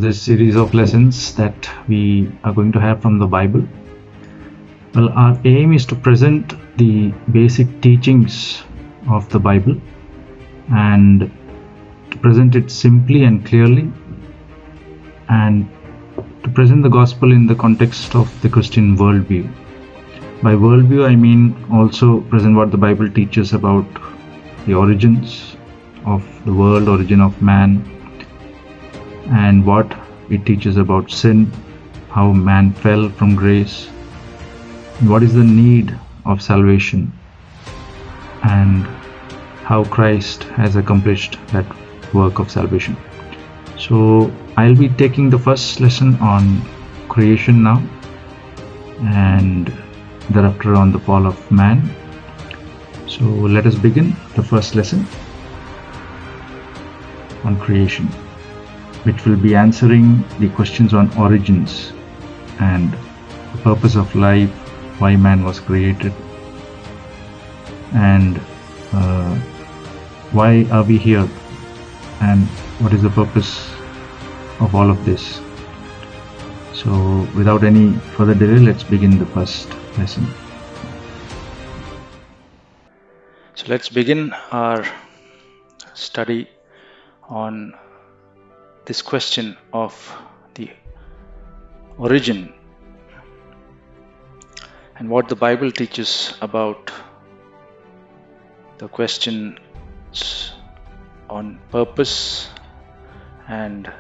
this series of lessons that we are going to have from the Bible. Well, our aim is to present the basic teachings of the Bible and to present it simply and clearly, and to present the gospel in the context of the Christian worldview. By worldview, I mean also present what the Bible teaches about the origins of the world, origin of man, and what it teaches about sin, how man fell from grace, what is the need of salvation, and how Christ has accomplished that work of salvation. So I'll be taking the first lesson on creation now, and thereafter on the fall of man. So let us begin the first lesson on creation, which will be answering the questions on origins and the purpose of life, why man was created, and why are we here, and what is the purpose of all of this. So without any further delay, let's begin the first lesson. So let's begin our study on this question of the origin and what the Bible teaches about the questions on purpose and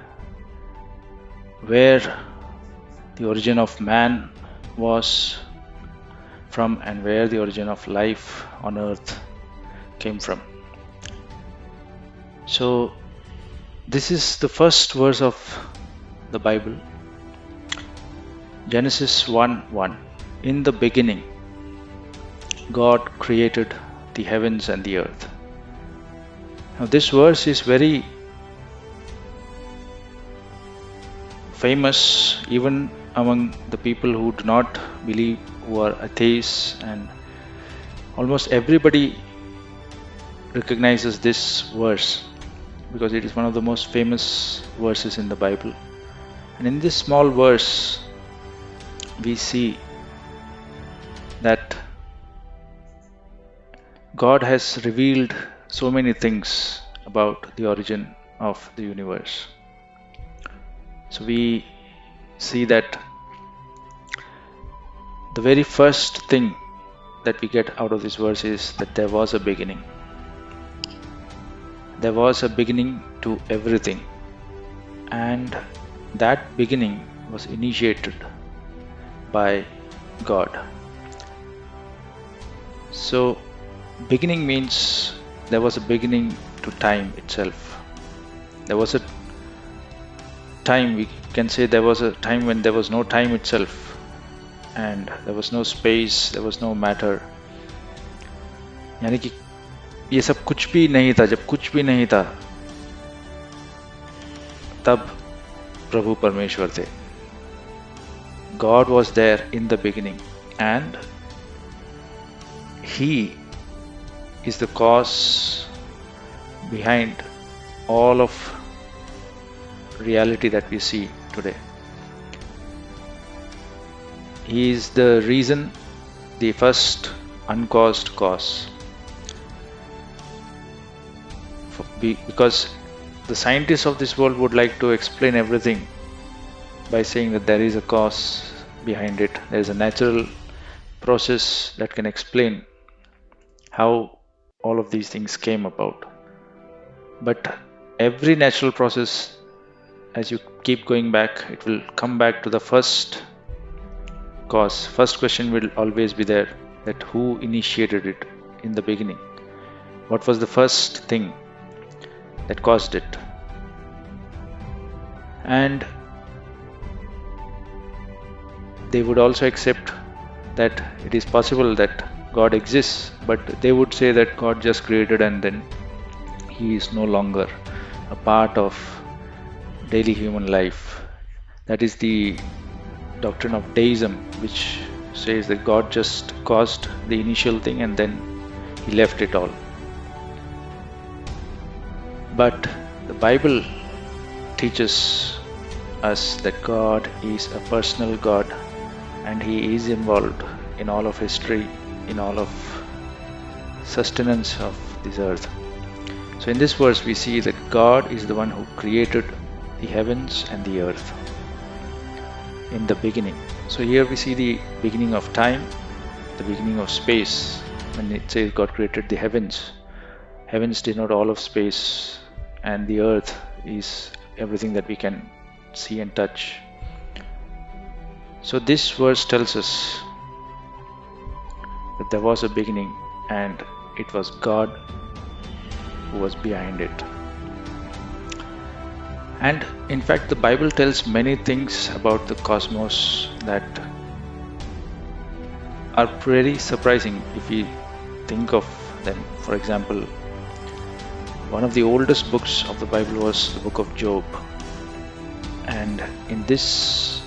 where the origin of man was from and where the origin of life on earth came from. So this is the first verse of the Bible, Genesis 1:1. In the beginning, God created the heavens and the earth. Now this verse is very famous even among the people who do not believe, who are atheists, and almost everybody recognizes this verse because it is one of the most famous verses in the Bible. And in this small verse, we see that God has revealed so many things about the origin of the universe. So we see that the very first thing that we get out of this verse is that there was a beginning. There was a beginning to everything, and that beginning was initiated by God. So beginning means there was a beginning to time itself. There was a time, we can say there was a time when there was no time itself, and there was no space, there was no matter. यानी कि ये सब कुछ भी नहीं था. जब कुछ भी नहीं था तब प्रभु परमेश्वर थे. God was there in the beginning, and He is the cause behind all of reality that we see today. He is the reason, the first uncaused cause. Because the scientists of this world would like to explain everything by saying that there is a cause behind it. There is a natural process that can explain how all of these things came about. But every natural process, as you keep going back, it will come back to the first cause. First question will always be there, that who initiated it in the beginning? What was the first thing that caused it? And they would also accept that it is possible that God exists, but they would say that God just created and then He is no longer a part of daily human life. That is the doctrine of deism, which says that God just caused the initial thing and then He left it all. But the Bible teaches us that God is a personal God and He is involved in all of history, in all of sustenance of this earth. So in this verse we see that God is the one who created the heavens and the earth in the beginning. So here we see the beginning of time, the beginning of space. When it says God created the heavens, heavens denote all of space, and the earth is everything that we can see and touch. So this verse tells us that there was a beginning and it was God who was behind it. And in fact, the Bible tells many things about the cosmos that are pretty surprising if we think of them. For example, one of the oldest books of the Bible was the book of Job. And in this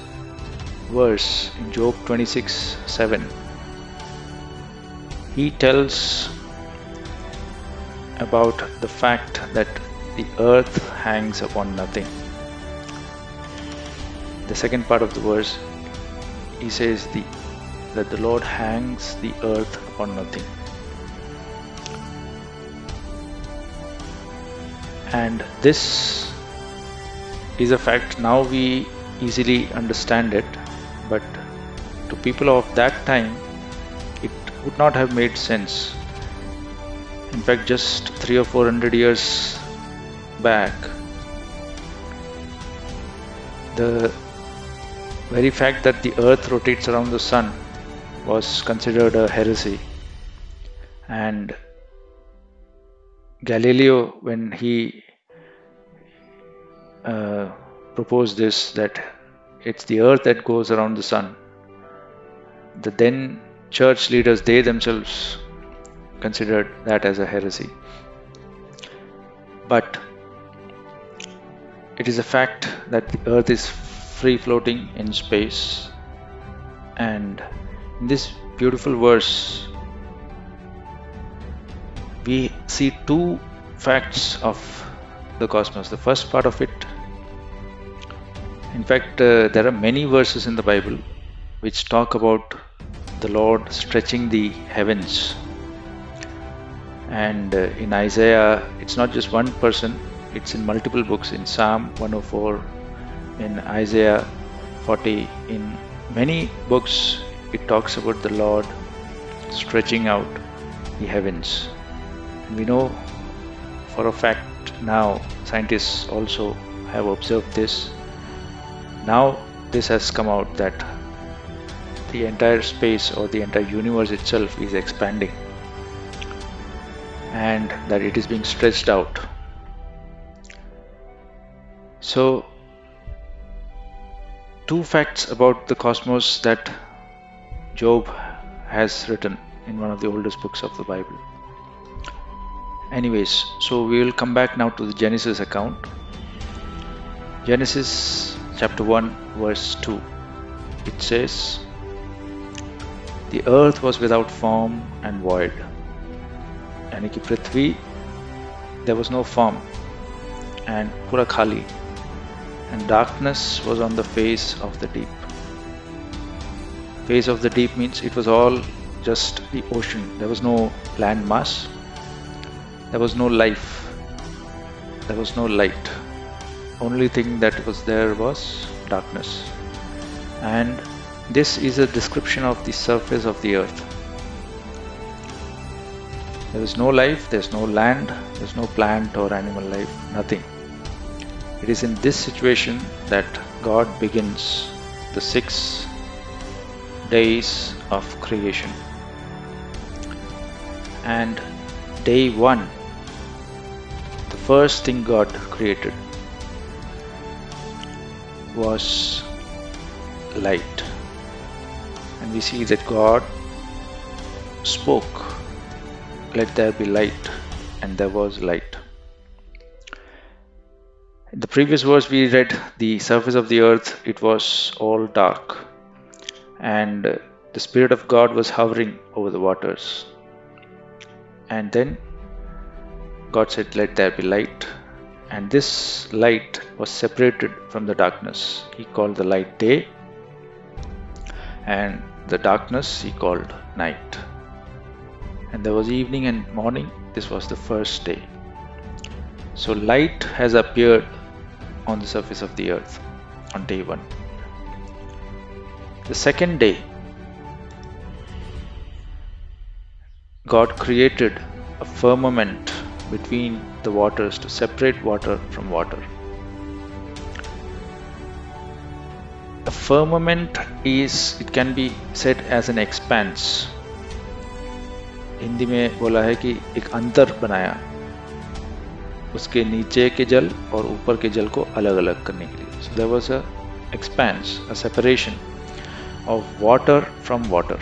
verse, in Job 26:7, he tells about the fact that the earth hangs upon nothing. The second part of the verse, he says that the Lord hangs the earth upon nothing. And this is a fact. Now we easily understand it, but to people of that time, it would not have made sense. In fact, just 300 or 400 years back, the very fact that the earth rotates around the sun was considered a heresy. And Galileo, when he proposed this, that it's the earth that goes around the sun, the then church leaders, they themselves considered that as a heresy. But it is a fact that the earth is free floating in space. And in this beautiful verse, we see two facts of the cosmos. The first part of it, in fact, there are many verses in the Bible which talk about the Lord stretching the heavens. And in Isaiah, it's not just one person, it's in multiple books. In Psalm 104, in Isaiah 40, in many books, it talks about the Lord stretching out the heavens. And we know for a fact now, scientists also have observed this. Now this has come out that the entire space or the entire universe itself is expanding, and that it is being stretched out. So, two facts about the cosmos that Job has written in one of the oldest books of the Bible. Anyways, so we will come back now to the Genesis account. Genesis chapter 1 verse 2. It says, "The earth was without form and void." यानी कि पृथ्वी, there was no form and pura khali, and darkness was on the face of the deep. Face of the deep means it was all just the ocean. There was no land mass, there was no life, there was no light. Only thing that was there was darkness. And this is a description of the surface of the earth. There is no life, there is no land, there is no plant or animal life, nothing. It is in this situation that God begins the 6 days of creation. And day 1, the first thing God created was light. And we see that God spoke, "Let there be light," and there was light. In the previous verse we read the surface of the earth, it was all dark, and the Spirit of God was hovering over the waters. And then God said, "Let there be light," and this light was separated from the darkness. He called the light day, and the darkness he called night. And there was evening and morning. This was the first day. So light has appeared on the surface of the earth on day 1. The second day, God created a firmament between the waters to separate water from water. A firmament it can be said as an expanse. Hindi में बोला है कि एक अंतर बनाया, उसके नीचे के जल और ऊपर के जल को अलग अलग करने के लिए. So there was a expanse, a separation of water from water.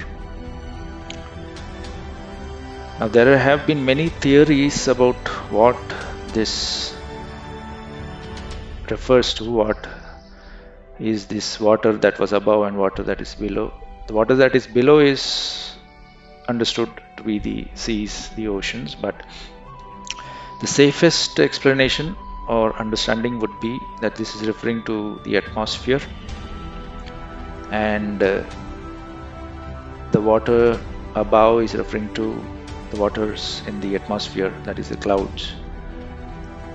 Now there have been many theories about what this refers to, what is this water that was above and water that is below. The water that is below is understood to be the seas, the oceans, but the safest explanation or understanding would be that this is referring to the atmosphere, and the water above is referring to the waters in the atmosphere, that is the clouds,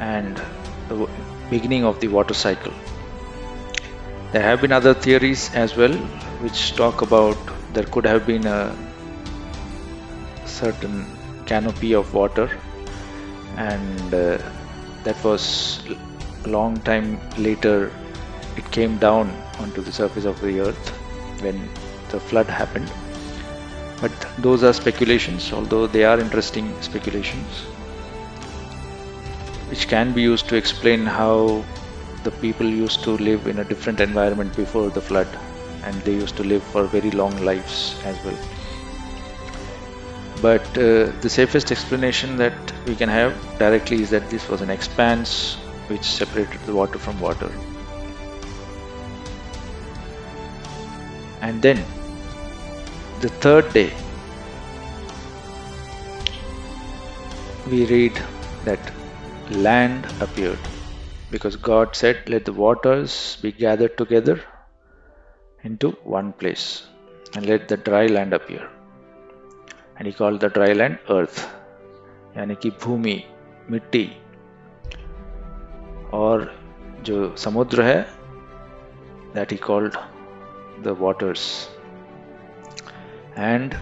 and the beginning of the water cycle. There have been other theories as well which talk about there could have been a certain canopy of water, and that was a long time later it came down onto the surface of the earth when the flood happened. But those are speculations, although they are interesting speculations, which can be used to explain how the people used to live in a different environment before the flood, and they used to live for very long lives as well. But the safest explanation that we can have directly is that this was an expanse which separated the water from water. And then the third day, we read that land appeared, because God said, "Let the waters be gathered together into one place, and let the dry land appear." And he called the dry land earth, यानी कि भूमि, मिट्टी, और जो समुद्र है, that he called the waters. And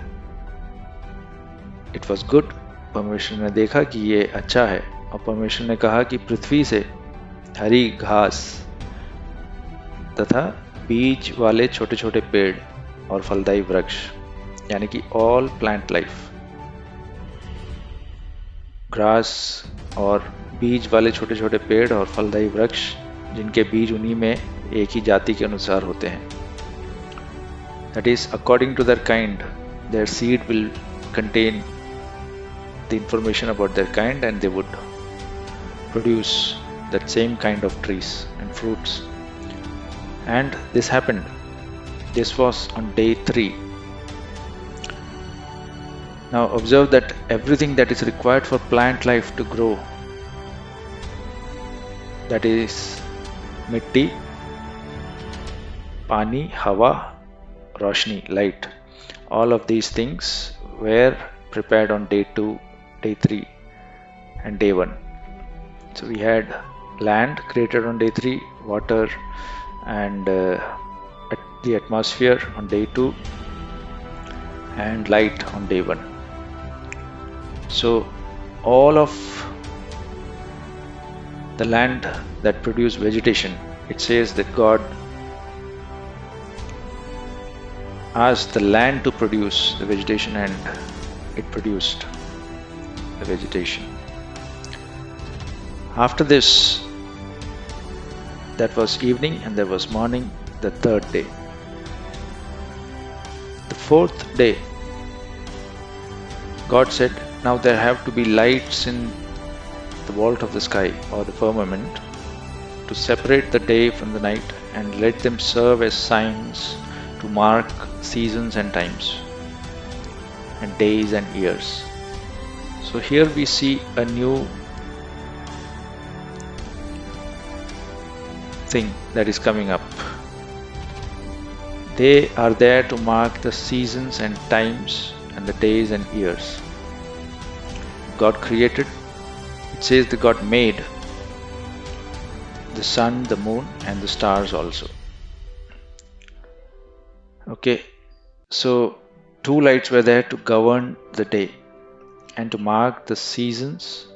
it was good. परमेश्वर ने देखा कि ये अच्छा है, और परमेश्वर ने कहा कि पृथ्वी से हरी घास तथा बीज वाले छोटे छोटे पेड़ और फलदायी वृक्ष, यानी कि ऑल प्लांट लाइफ, ग्रास और बीज वाले छोटे छोटे पेड़ और फलदायी वृक्ष जिनके बीज उन्हीं में एक ही जाति के अनुसार होते हैं. That is, according to their kind, their seed will contain the information about their kind, and they would produce that same kind of trees and fruits. And this happened. This was on day 3. Now observe that everything that is required for plant life to grow, that is mitti, pani, hawa, roshni, light, all of these things were prepared on day 2, day 3 and day 1. So we had land created on day 3, water and the atmosphere on day 2, and light on day 1. So all of the land that produced vegetation, it says that God asked the land to produce the vegetation, and it produced the vegetation. After this, that was evening, and there was morning, the third day. The fourth day, God said, now there have to be lights in the vault of the sky or the firmament to separate the day from the night, and let them serve as signs to mark seasons and times and days and years. So here we see a new thing that is coming up. They are there to mark the seasons and times and the days and years. God created, it says that God made the sun, the moon, and the stars also. Okay, so two lights were there to govern the day and to mark the seasons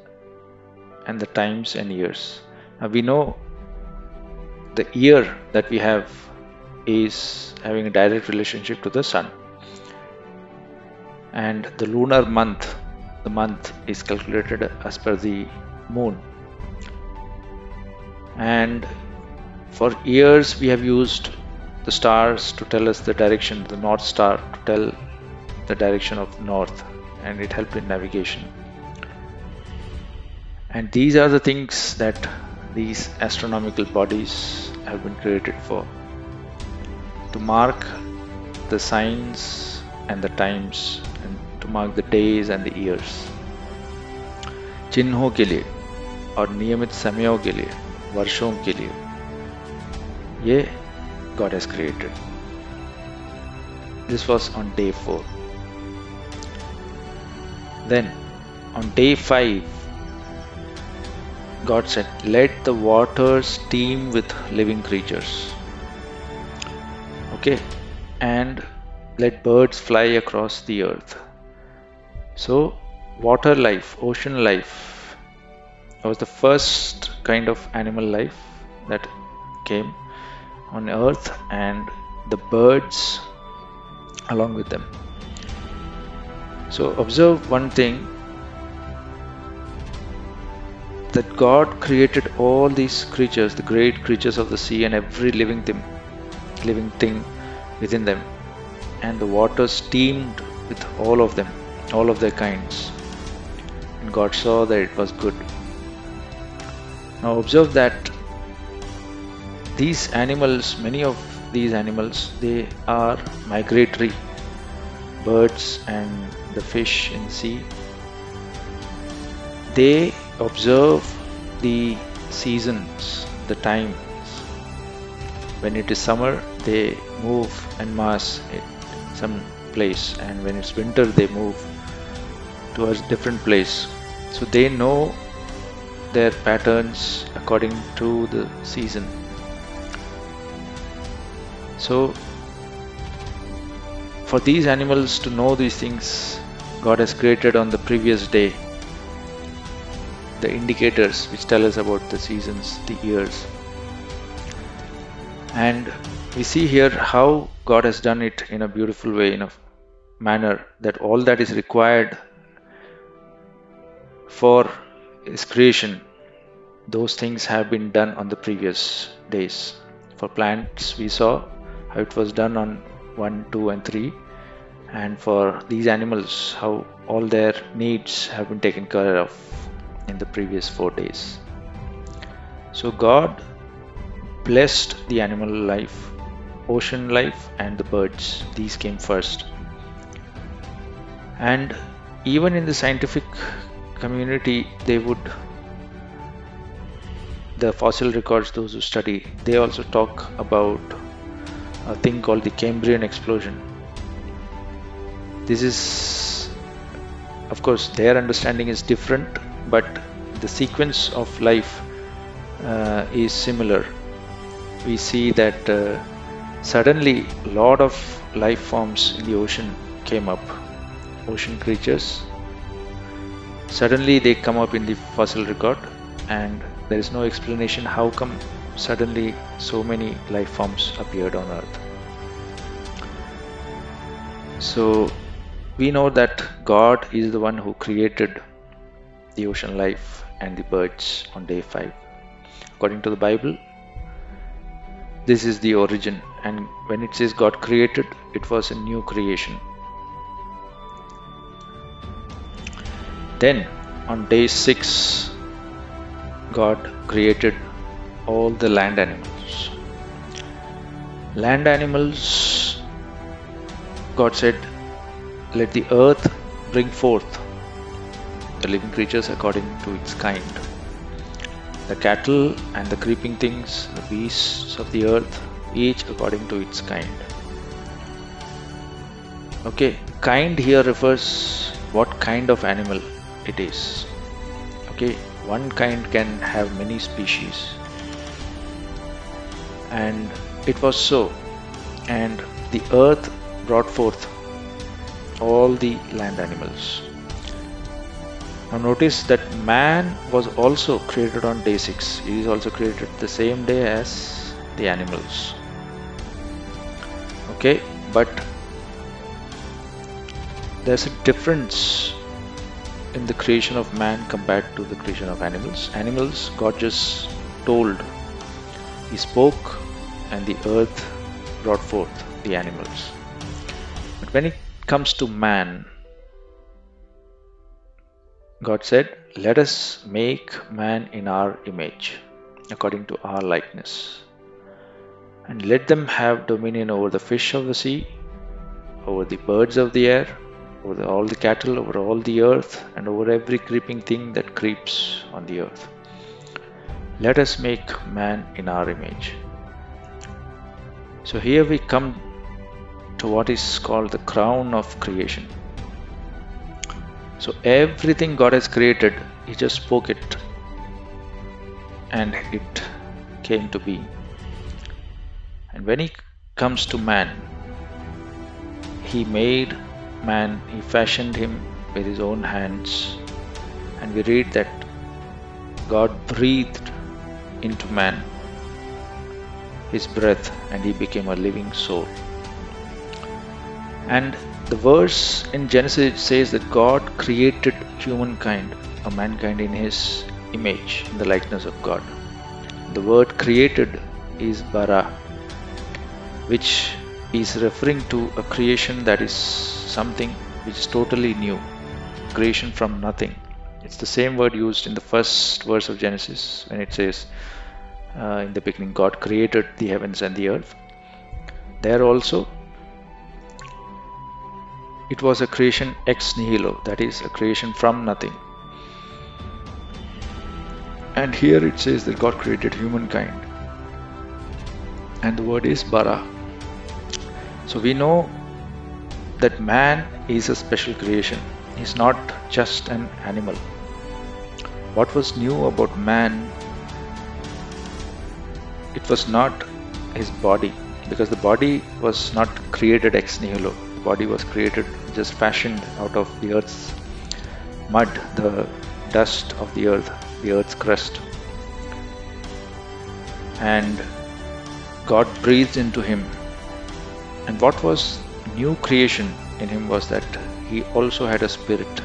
and the times and years. Now we know the year that we have is having a direct relationship to the sun, and the lunar month, the month is calculated as per the moon. And for years we have used the stars to tell us the direction, the North Star to tell the direction of north, and it helped in navigation. And these are the things that these astronomical bodies have been created for, to mark the signs and the times, and to mark the days and the years. चिन्हों के लिए और नियमित समयों के लिए, वर्षों के लिए, ये God has created. This was on day 4. Then on day 5, God said, let the waters teem with living creatures. Okay, and let birds fly across the earth. So water life, ocean life, was the first kind of animal life that came on earth, and the birds along with them. So observe one thing, that God created all these creatures, the great creatures of the sea, and every living thing within them, and the waters teemed with all of them, all of their kinds, and God saw that it was good. Now observe that these animals, many of these animals, they are migratory. Birds and the fish in the sea, they observe the seasons, the times. When it is summer, they move en masse at some place, and when it's winter, they move to a different place. So they know their patterns according to the season. So for these animals to know these things, God has created on the previous day the indicators which tell us about the seasons, the years. And we see here how God has done it in a beautiful way, in a manner that all that is required for His creation, those things have been done on the previous days. For plants, we saw how it was done on 1, 2, and 3. And for these animals, how all their needs have been taken care of in the previous 4 days. So God blessed the animal life, ocean life, and the birds. These came first. And even in the scientific community, the fossil records, those who study, they also talk about a thing called the Cambrian explosion. This is, of course, their understanding is different, but the sequence of life is similar. We see that suddenly a lot of life forms in the ocean came up, ocean creatures. Suddenly they come up in the fossil record, and there is no explanation how come suddenly so many life forms appeared on Earth. So we know that God is the one who created the ocean life and the birds on day 5. According to the Bible, this is the origin, and when it says God created, it was a new creation. Then on day 6, God created all the land animals. Land animals, God said, let the earth bring forth the living creatures according to its kind. the cattle and the creeping things, the beasts of the earth, each according to its kind. Okay, kind here refers what kind of animal it is. Okay, one kind can have many species. And it was so. And the earth brought forth all the land animals. Now notice that man was also created on day 6. He is also created the same day as the animals. Okay, but there's a difference in the creation of man compared to the creation of animals. Animals, God just told. He spoke and the earth brought forth the animals. But when it comes to man, God said, "Let us make man in our image, according to our likeness, and let them have dominion over the fish of the sea, over the birds of the air, over all the cattle, over all the earth, and over every creeping thing that creeps on the earth. Let us make man in our image." So here we come to what is called the crown of creation. So everything God has created, He just spoke it and it came to be. And when He comes to man, He made man, He fashioned him with His own hands. And we read that God breathed into man His breath and he became a living soul. And the verse in Genesis, it says that God created humankind, or mankind, in His image, in the likeness of God. The word created is bara, which is referring to a creation that is something which is totally new, creation from nothing. It's the same word used in the first verse of Genesis when it says, in the beginning God created the heavens and the earth. There also it was a creation ex nihilo, that is, a creation from nothing. And here it says that God created humankind, and the word is bara. So we know that man is a special creation. He's not just an animal. What was new about man? It was not his body, because the body was not created ex nihilo. The body was created, just fashioned out of the earth's mud, the dust of the earth's crust. And God breathed into him. And what was new creation in him was that he also had a spirit.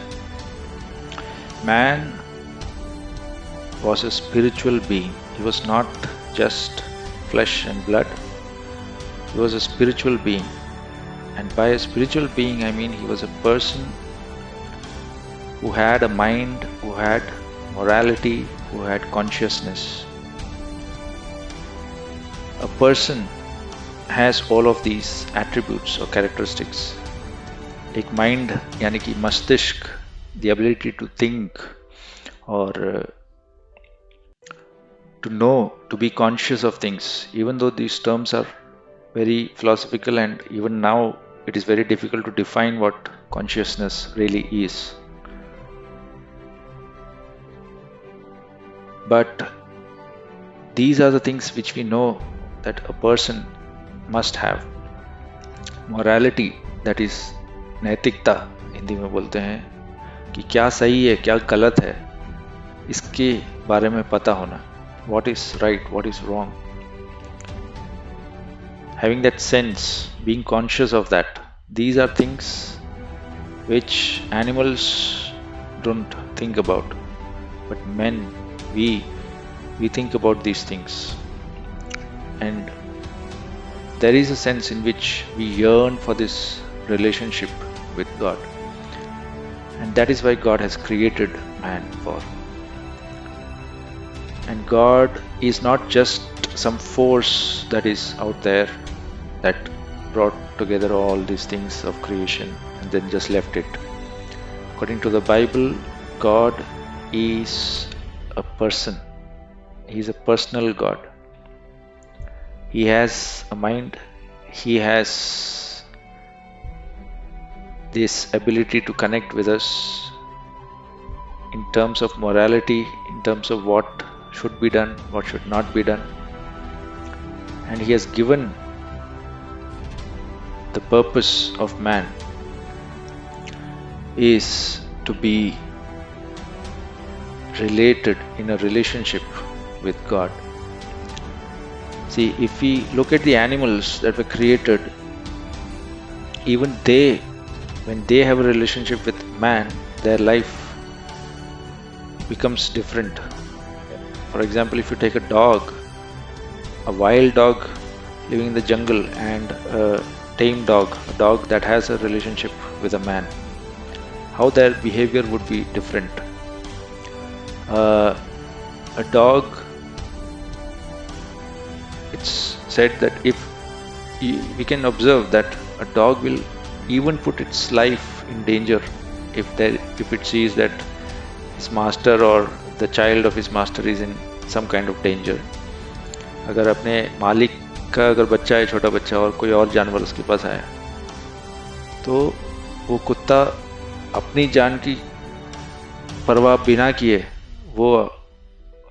Man was a spiritual being. He was not just flesh and blood. He was a spiritual being. And by a spiritual being, I mean he was a person who had a mind, who had morality, who had consciousness. A person has all of these attributes or characteristics. एक mind यानी कि मस्तिष्क, the ability to think or to know, to be conscious of things. Even though these terms are very philosophical and even now it is very difficult to define what consciousness really is. But these are the things which we know that a person must have. Morality, that is नैतिकता, हिंदी में बोलते हैं कि क्या सही है क्या गलत है, इसके बारे में पता होना. What is right, what is wrong. Having that sense, being conscious of that. These are things which animals don't think about. But men, we think about these things. And there is a sense in which we yearn for this relationship with God. And that is why God has created man for. And God is not just some force that is out there that brought together all these things of creation and then just left it. According to the Bible, God is a person. He is a personal God. He has a mind. He has this ability to connect with us in terms of morality, in terms of what should be done, what should not be done. And He has given the purpose of man is to be related in a relationship with God. See, if we look at the animals that were created, even they, when they have a relationship with man, their life becomes different. For example, if you take a dog, a wild dog living in the jungle, and a tame dog, a dog that has a relationship with a man, how their behavior would be different. A dog, it's said that if we can observe that a dog will even put its life in danger if it sees that his master or the child of his master is in some kind of danger. अगर अपने मालिक का अगर बच्चा है, छोटा बच्चा, और कोई और जानवर उसके पास आया, तो वो कुत्ता अपनी जान की परवाह बिना किए वो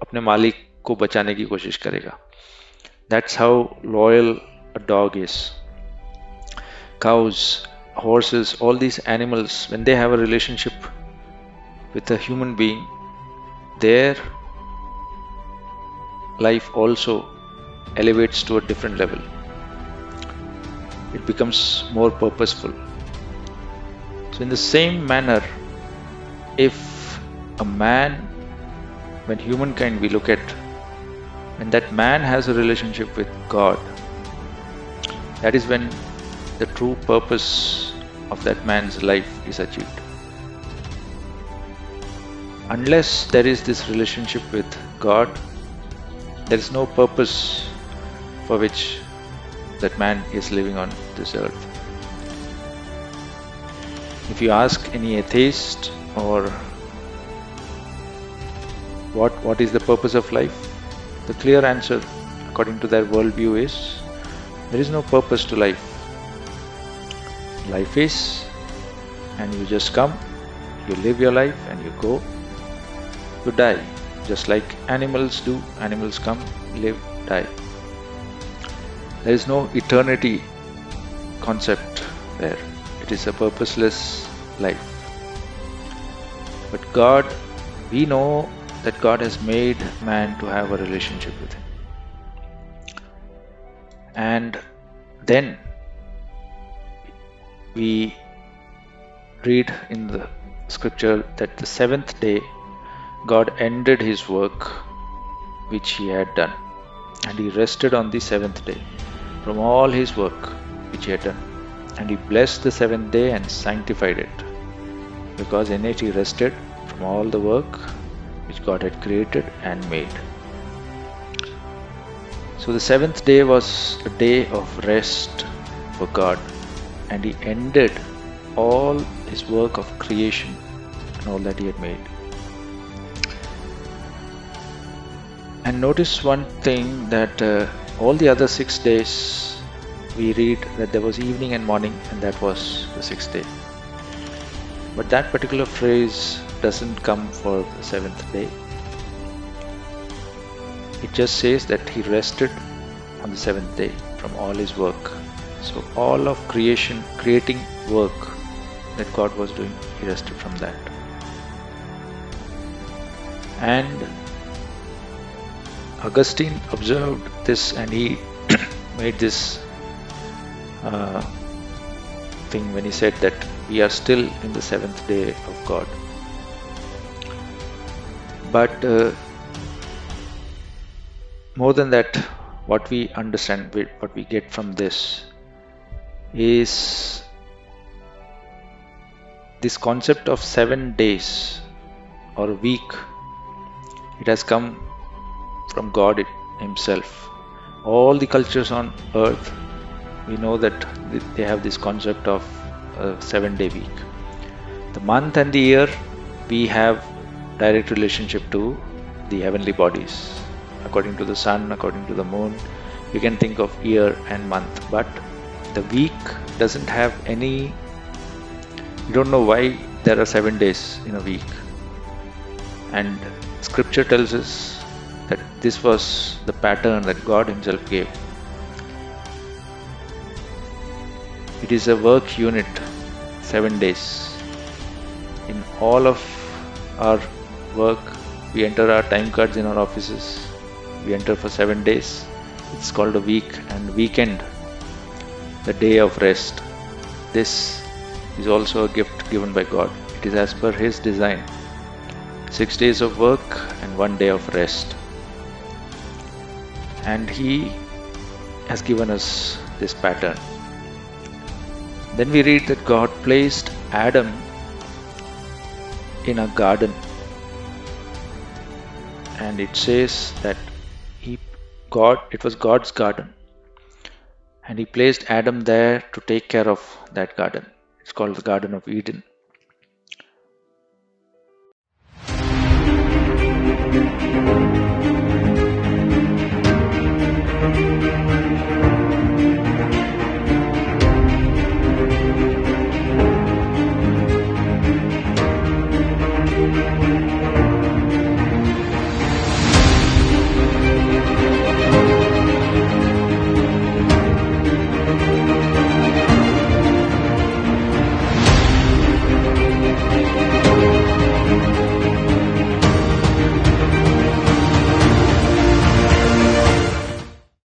अपने मालिक को बचाने की कोशिश करेगा. That's how loyal a dog is. Cows, horses, all these animals, when they have a relationship with a human being, their life also elevates to a different level. It becomes more purposeful. So in the same manner, if a man, when humankind we look at, when that man has a relationship with God, that is when the true purpose of that man's life is achieved. Unless there is this relationship with God, there is no purpose for which that man is living on this earth. If you ask any atheist or what is the purpose of life, the clear answer according to their worldview is there is no purpose to life. Life is, and you just come, you live your life and you go, you die. Just like animals do, animals come, live, die. There is no eternity concept there. It is a purposeless life. But God, we know that God has made man to have a relationship with Him. And then we read in the scripture that the seventh day God ended His work which He had done, and He rested on the seventh day from all His work which He had done. And He blessed the seventh day and sanctified it, because in it He rested from all the work which God had created and made. So the seventh day was a day of rest for God, and He ended all His work of creation and all that He had made. And notice one thing, that all the other 6 days we read that there was evening and morning, and that was the 6th day. But that particular phrase doesn't come for the 7th day. It just says that He rested on the 7th day from all His work. So all of creating work that God was doing, He rested from that. And Augustine observed this, and he made this thing when he said that we are still in the 7th day of God. But more than that, what we understand, what we get from this is this concept of 7 days or a week. It has come from God Himself. All the cultures on earth, we know that they have this concept of a 7-day week. The month and the year, we have direct relationship to the heavenly bodies according to the sun, according to the moon. We can think of year and month, but the week doesn't have any. We don't know why there are 7 days in a week, and Scripture tells us that this was the pattern that God Himself gave. It is a work unit, 7 days. In all of our work, we enter our time cards in our offices. We enter for 7 days. It's called a week, and weekend, the day of rest. This is also a gift given by God. It is as per His design. 6 days of work and 1 day of rest. And He has given us this pattern. Then we read that God placed Adam in a garden, and it says that it was God's garden, and He placed Adam there to take care of that garden. It's called the Garden of Eden.